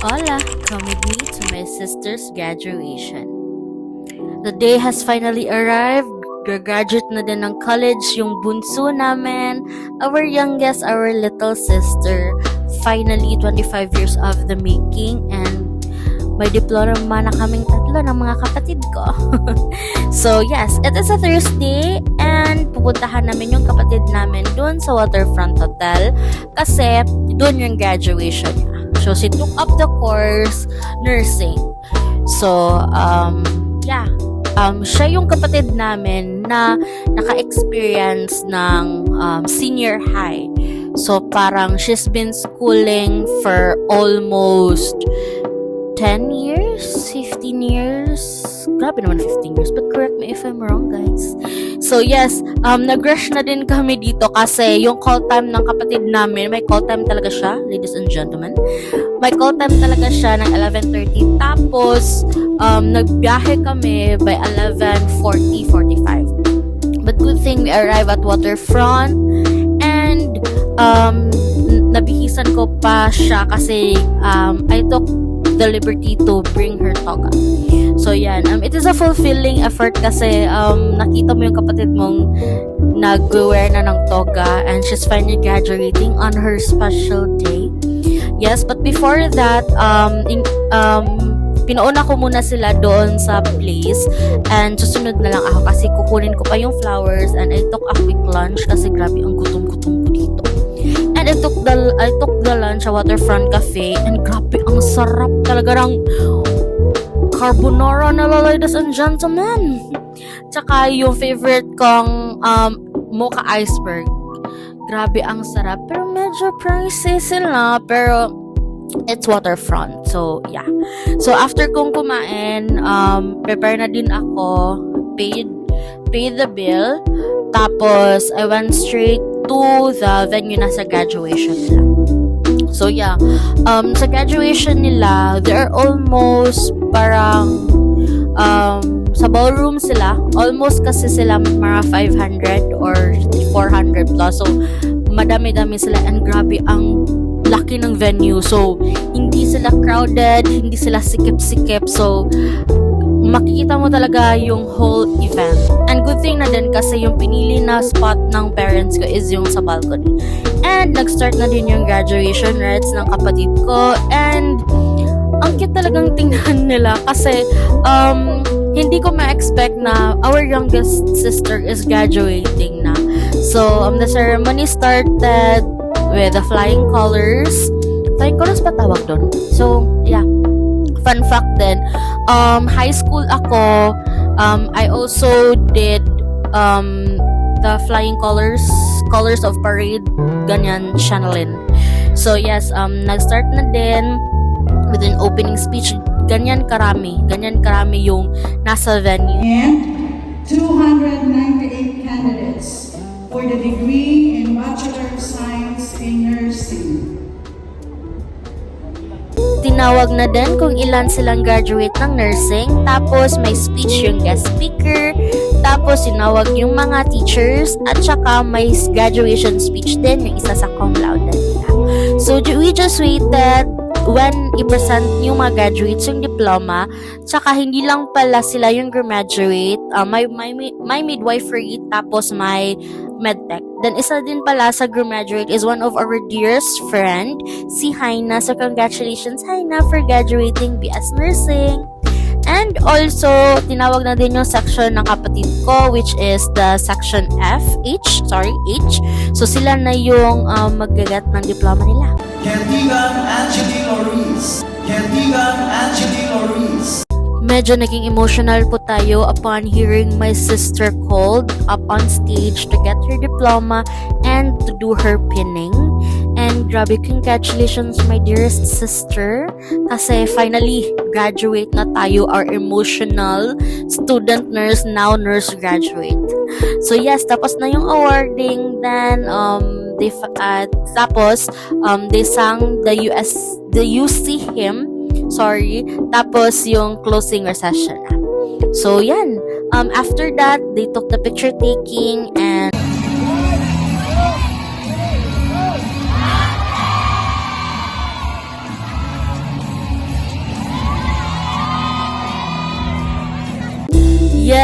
Hola, come with me to my sister's graduation. The day has finally arrived. Graduate na din ng college yung bunso namin, our youngest, our little sister. Finally, 25 years of the making, and may diploma na kaming tatlo ng mga kapatid ko. So yes, it is a Thursday and pupuntahan namin yung kapatid namin doon sa Waterfront Hotel kasi doon yung graduation niya. So she took up the course nursing. So siya yung kapatid namin na naka-experience ng senior high. So parang she's been schooling for almost 10 years, 15 years. Grabe naman 15 years, but correct me if I'm wrong, guys. So yes, nag-rush na din kami dito kasi yung call time ng kapatid namin, may call time talaga siya, ladies and gentlemen. May call time talaga siya ng 11:30. Tapos, nagbiyahe kami by 11:45. But good thing we arrived at Waterfront and nabihisan ko pa siya kasi I took the liberty to bring her toga. So yan, it is a fulfilling effort kasi nakita mo yung kapatid mong nag-wear na ng toga and she's finally graduating on her special day. Yes, but before that, pinauna ko muna sila doon sa place and susunod na lang ako kasi kukunin ko pa yung flowers and I took a quick lunch kasi grabe ang gutom-gutom ko dito. And I took the lunch sa Waterfront Cafe and grabe ang sarap talaga ng carbonara na, ladies and gentlemen. Tsaka yung favorite kong mocha iceberg. Grabe ang sarap pero medyo pricey sila pero it's Waterfront. So yeah. So after kong kumain, prepare na din ako, paid the bill. Tapos I went straight to the venue na sa graduation nila. So yeah, sa graduation nila, there are almost parang sa ballroom sila, almost kasi sila mga 500 or 400 plus. So madami-dami sila and grabe ang laki ng venue. So hindi sila crowded, hindi sila sikip-sikip. So makikita mo talaga yung whole event. And good thing na din kasi yung pinili na spot ng parents ko is yung sa balcony. And nag-start na din yung graduation rites ng kapatid ko. And ang cute talagang tingnan nila kasi hindi ko ma-expect na our youngest sister is graduating na. So the ceremony started with the flying colors. Flying colors pa tawag doon? So yeah. Fun fact din, high school ako, I also did the flying colors of parade, ganyan, channeling. So yes, nag-start na din with an opening speech, ganyan karami yung nasa venue. And 298 candidates for the degree in Bachelor of Science in Nursing. Tinawag na din kung ilan silang graduate ng nursing. Tapos may speech yung guest speaker. Tapos tinawag yung mga teachers. At saka may graduation speech din yung isa sa cum laude nila. So we just waited when i-present yung mga graduates yung diploma. Tsaka hindi lang pala sila yung graduate. May midwifery tapos may medtech. Then isa din pala sa graduate is one of our dearest friend, si Haina. So congratulations Haina for graduating BS Nursing. And also, tinawag na din yung section ng kapatid ko which is the section H. So sila na yung maggagat ng diploma nila. Cantigan Angeli Loris. Medyo naging emotional po tayo upon hearing my sister called up on stage to get her diploma and to do her pinning. And grabe, congratulations my dearest sister kasi finally graduate na tayo, our emotional student nurse, now nurse graduate. So yes, tapos na yung awarding, then they sang the UC hymn. Tapos yung closing recession na. So yan, after that they took the picture taking and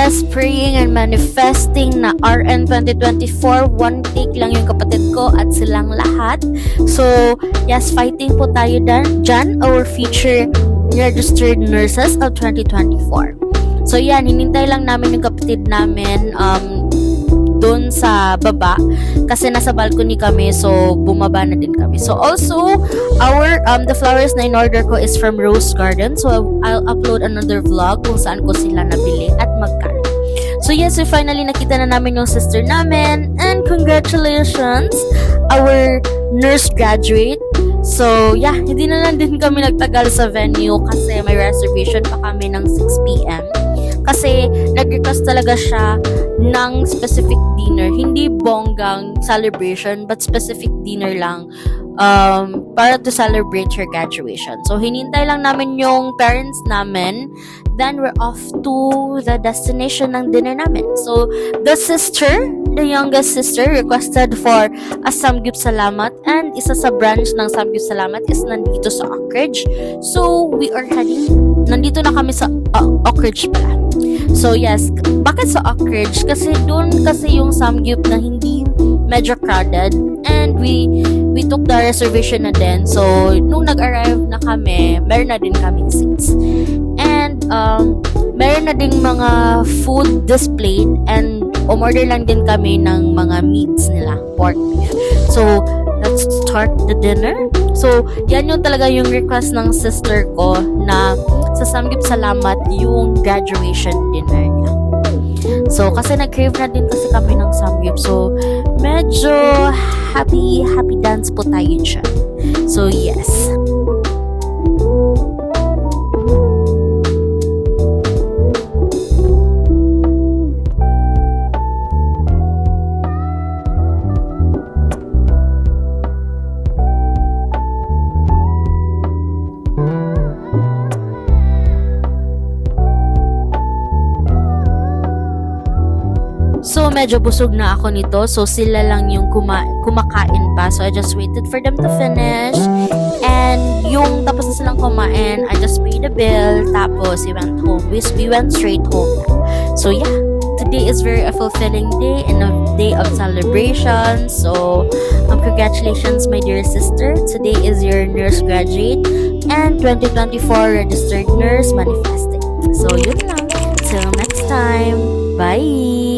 just praying and manifesting na RN 2024, one take lang yung kapatid ko at silang lahat. So, yes, fighting po tayo dyan, our future registered nurses of 2024. So, yan, hinintay lang namin yung kapatid namin, doon sa baba kasi nasa balcony kami, so bumaba na din kami. So also our the flowers na in order ko is from Rose Garden, so I'll upload another vlog kung saan ko sila nabili at magkano. So yes, so finally nakita na namin yung sister namin, and congratulations our nurse graduate. So yeah, hindi na lang din kami nagtagal sa venue kasi may reservation pa kami ng 6 p.m. Kasi nag-request talaga siya ng specific dinner. Hindi bonggang celebration, but specific dinner lang para to celebrate her graduation. So, hinintay lang namin yung parents namin. Then, we're off to the destination ng dinner namin. So, the youngest sister, requested for a Samgyup Salamat. And isa sa branch ng Samgyup Salamat is nandito sa Oak Ridge. So, we are heading, nandito na kami sa Oak Ridge pala. So, yes, bakit sa Oak Ridge? Kasi doon kasi yung Samgyup na hindi medyo crowded. And we took the reservation na din. So, nung nag-arrive na kami, meron na din kaming seats. And, meron na ding mga food displayed, and umorder lang din kami ng mga meats nila, pork beef. So, let's start the dinner. So, yan yung talaga yung request ng sister ko na sa Samgyup Salamat yung graduation dinner niya. So, kasi nag-crave na din kasi kami ng Samgyup. So, medyo happy dance po tayo dyan. So, yes. So, medyo busog na ako nito. So, sila lang yung kumakain pa. So, I just waited for them to finish. And, yung tapos na silang kumain, I just paid the bill. Tapos, we went home. We went straight home. So, yeah. Today is very a fulfilling day and a day of celebration. So, congratulations, my dear sister. Today is your nurse graduate and 2024 registered nurse manifesting. So, yun lang. Till next time. Bye!